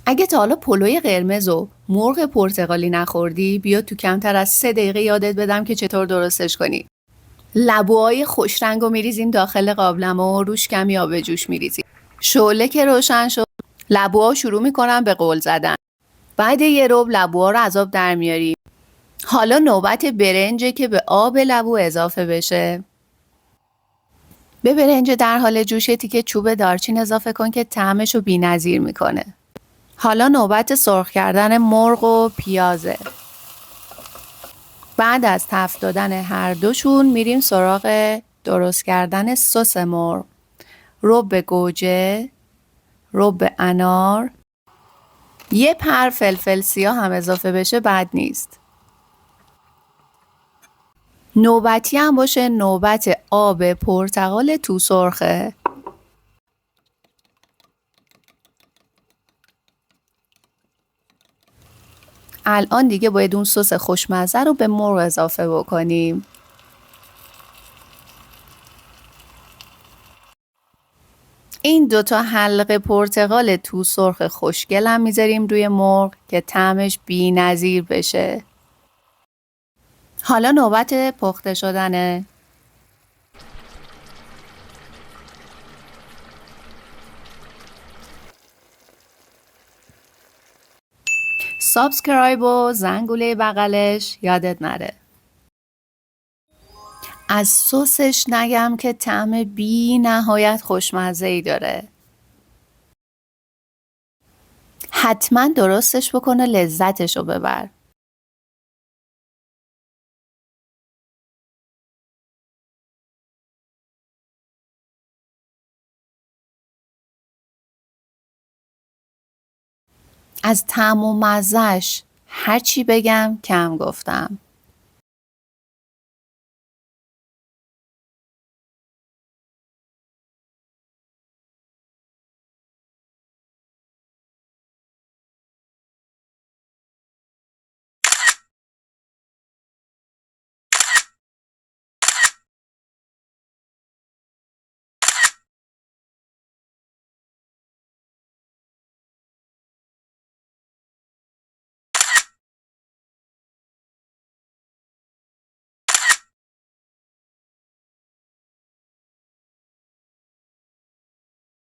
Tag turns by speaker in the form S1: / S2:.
S1: اگه تا حالا پلوی قرمز و مرغ پرتقالی نخوردی، بیا تو کمتر از 3 دقیقه یادت بدم که چطور درستش کنی. لبوهای خوش رنگ رو میریزیم داخل قابلمه و روش کمی آب جوش میریزیم. شعله که روشن شد، لبوها شروع میکنن به غل زدن. بعد یه ربع لبوها رو از آب در میاریم. حالا نوبت برنجه که به آب لبو اضافه بشه. به برنج در حال جوش تیکه چوب دارچین اضافه کن که طعمش رو بی‌نظیر میکنه. حالا نوبت سرخ کردن مرغ و پیازه. بعد از تفت دادن هر دوشون میریم سراغ درست کردن سس مرغ. رب گوجه، رب انار، یه پر فلفل سیاه هم اضافه بشه بد نیست. نوبتی هم باشه نوبت آب پرتقال تو سرخه. الان دیگه باید اون سس خوشمزه رو به مرغ اضافه بکنیم. این 2 تا حلقه پرتقال تو سرخ خوشگل هم میذاریم روی مرغ که طعمش بی‌نظیر بشه. حالا نوبت پخته شدنه. سابسکرایب و زنگوله بغلش یادت نره. از سسش نگم که طعم بی نهایت خوشمزه‌ای داره. حتما درستش بکن و لذتشو ببر. از طعم و مزهش هرچی بگم کم گفتم.